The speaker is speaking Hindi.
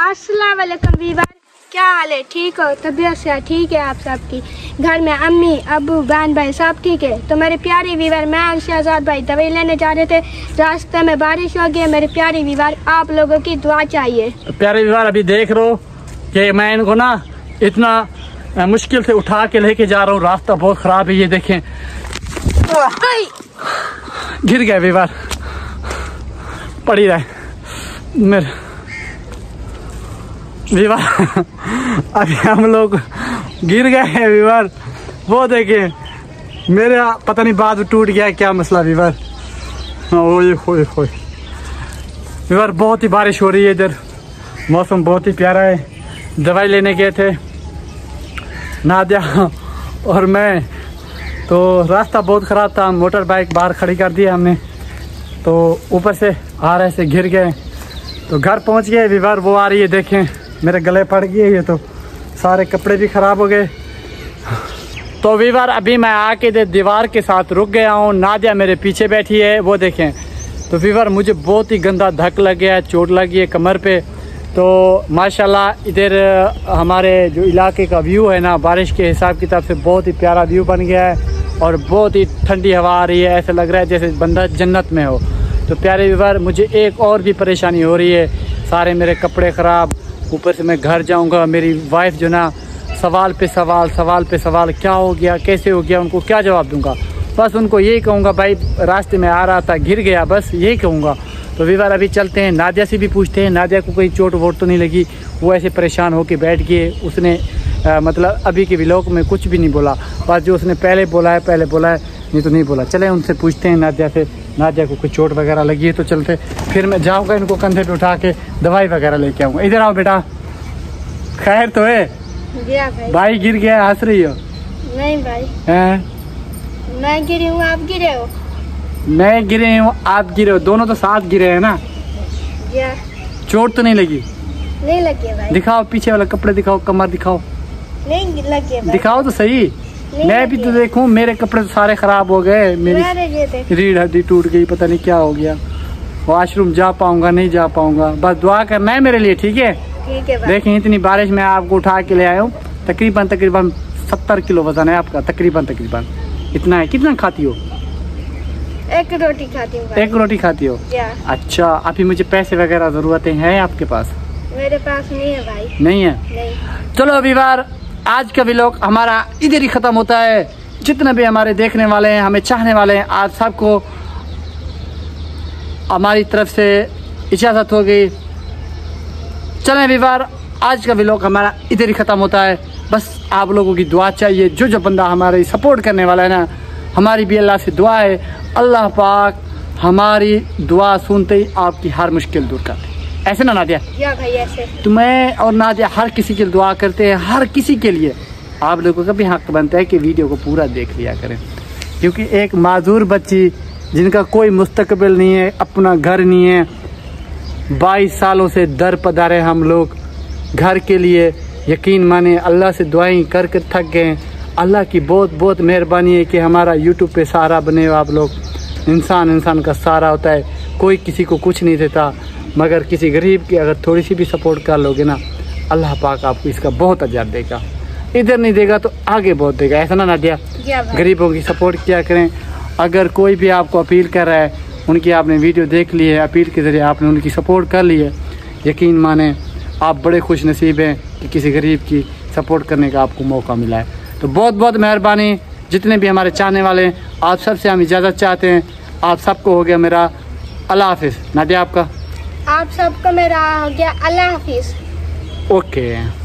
अस्सलाम वालेकुम वीवर, क्या हाल है? ठीक हो? तबीयत से ठीक है आप सबकी? घर में अम्मी अबू बहन भाई सब ठीक है? तो मेरे प्यारे वीवर, मैं और शहजाद भाई दवाई लेने जा रहे थे, रास्ते में बारिश हो गई। मेरे प्यारे वीवर, आप लोगों की दुआ चाहिए। प्यारे वीवर, अभी देख रहे हो कि मैं इनको ना इतना मुश्किल से उठा के लेके जा रहा हूँ। रास्ता बहुत ख़राब है, ये देखें गिर गए वीवर, पड़ी रहे मेरे वीवर। अभी हम लोग गिर गए हैं वीवर, वो देखें मेरे पता नहीं बात टूट गया क्या मसला वीवर। ओए होए होए वीवर, बहुत ही बारिश हो रही है इधर, मौसम बहुत ही प्यारा है। दवाई लेने गए थे नादिया और मैं, तो रास्ता बहुत ख़राब था। मोटर बाइक बाहर खड़ी कर दी हमने, तो ऊपर से आ रहे से गिर गए। तो घर पहुंच गए वीवर, वो आ रही है देखें मेरे गले पड़ गए, ये तो सारे कपड़े भी ख़राब हो गए। तो वीवर अभी मैं आके दीवार के साथ रुक गया हूँ, नादिया मेरे पीछे बैठी है, वो देखें। तो वीवर मुझे बहुत ही गंदा धक्का लग गया है, चोट लगी है कमर पे। तो माशाल्लाह इधर हमारे जो इलाके का व्यू है ना, बारिश के हिसाब किताब से बहुत ही प्यारा व्यू बन गया है और बहुत ही ठंडी हवा आ रही है, ऐसा लग रहा है जैसे बंदा जन्नत में हो। तो प्यारे वीवर, मुझे एक और भी परेशानी हो रही है, सारे मेरे कपड़े ख़राब, ऊपर से मैं घर जाऊंगा, मेरी वाइफ जो ना सवाल पे सवाल, क्या हो गया, कैसे हो गया, उनको क्या जवाब दूंगा? बस उनको यही कहूँगा भाई रास्ते में आ रहा था गिर गया, बस यही कहूँगा। तो वीवर अभी चलते हैं, नादिया से भी पूछते हैं, नादिया को कोई चोट वोट तो नहीं लगी? वो ऐसे परेशान होकर बैठ गए, उसने मतलब अभी के व्लॉग में कुछ भी नहीं बोला, बस जो उसने पहले बोला है नहीं तो नहीं बोला। चले उनसे पूछते हैं नादिया से, नादिया को कोई चोट वगैरह लगी है तो चलते। फिर मैं जाऊँगा इनको कंधे पे उठा के दवाई वगैरह लेके आऊँगा। इधर आओ बेटा, खैर तो है? भाई गिर गया, हंस रही हो? नहीं भाई, मैं गिरी हूँ, आप गिरे हो? मैं गिरे हूँ, आप गिरे हो, दोनों तो साथ गिरे हैं ना। चोट तो नहीं लगी? नहीं लगी भाई। दिखाओ पीछे वाला कपड़े दिखाओ, कमर दिखाओ। नहीं लगी भाई। दिखाओ तो सही, मैं भी तो देखूं। मेरे कपड़े तो सारे खराब हो गए, मेरी रीढ़ हड्डी टूट गई, पता नहीं क्या हो गया। वॉशरूम जा पाऊंगा नहीं जा पाऊंगा, बस दुआ करना है मेरे लिए, ठीक है? ठीक है भाई। देखें इतनी बारिश में आपको उठा के ले आया हूँ, तकरीबन 70 किलो वजन है आपका, तकरीबन इतना है। कितना खाती हो? एक रोटी खाती हूँ। एक रोटी खाती हो? अच्छा, अभी मुझे पैसे वगैरह जरूरतें हैं आपके पास? मेरे पास नहीं है भाई। नहीं है? नहीं। चलो अभी बार आज का व्लॉग हमारा इधर ही ख़त्म होता है। जितने भी हमारे देखने वाले हैं, हमें चाहने वाले हैं, आज सबको हमारी तरफ से इजाज़त हो गई। चलें व्यूअर, आज का व्लॉग हमारा इधर ही ख़त्म होता है। बस आप लोगों की दुआ चाहिए, जो बंदा हमारी सपोर्ट करने वाला है ना, हमारी भी अल्लाह से दुआ है, अल्लाह पाक हमारी दुआ सुनते ही आपकी हर मुश्किल दूर करते। ऐसे ना नादिया? या भाई ऐसे। तो मैं और नादिया हर किसी की दुआ करते हैं, हर किसी के लिए। आप लोगों का भी हक बनता है कि वीडियो को पूरा देख लिया करें, क्योंकि एक माजूर बच्ची जिनका कोई मुस्तकबिल नहीं है, अपना घर नहीं है, 22 सालों से दर पधारे हम लोग घर के लिए। यकीन माने अल्लाह से दुआएं कर कर थक गए। अल्लाह की बहुत बहुत मेहरबानी है कि हमारा यूट्यूब पे सहारा बने हो आप लोग। इंसान का सहारा होता है, कोई किसी को कुछ नहीं देता, मगर किसी गरीब की अगर थोड़ी सी भी सपोर्ट कर लोगे ना, अल्लाह पाक आपको इसका बहुत अजर देगा। इधर नहीं देगा तो आगे बहुत देगा, ऐसा ना नादिया? गरीबों की सपोर्ट किया करें। अगर कोई भी आपको अपील कर रहा है, उनकी आपने वीडियो देख ली है, अपील के ज़रिए आपने उनकी सपोर्ट कर ली है, यकीन माने आप बड़े खुश नसीब हैं कि किसी गरीब की सपोर्ट करने का आपको मौका मिला है। तो बहुत बहुत मेहरबानी। जितने भी हमारे चाहने वाले हैं, आप सबसे हम इजाज़त चाहते हैं। आप सबको हो गया मेरा अल्लाह हाफिज़। नादिया आपका? आप सबको मेरा हो गया अल्लाह हाफिज़। ओके।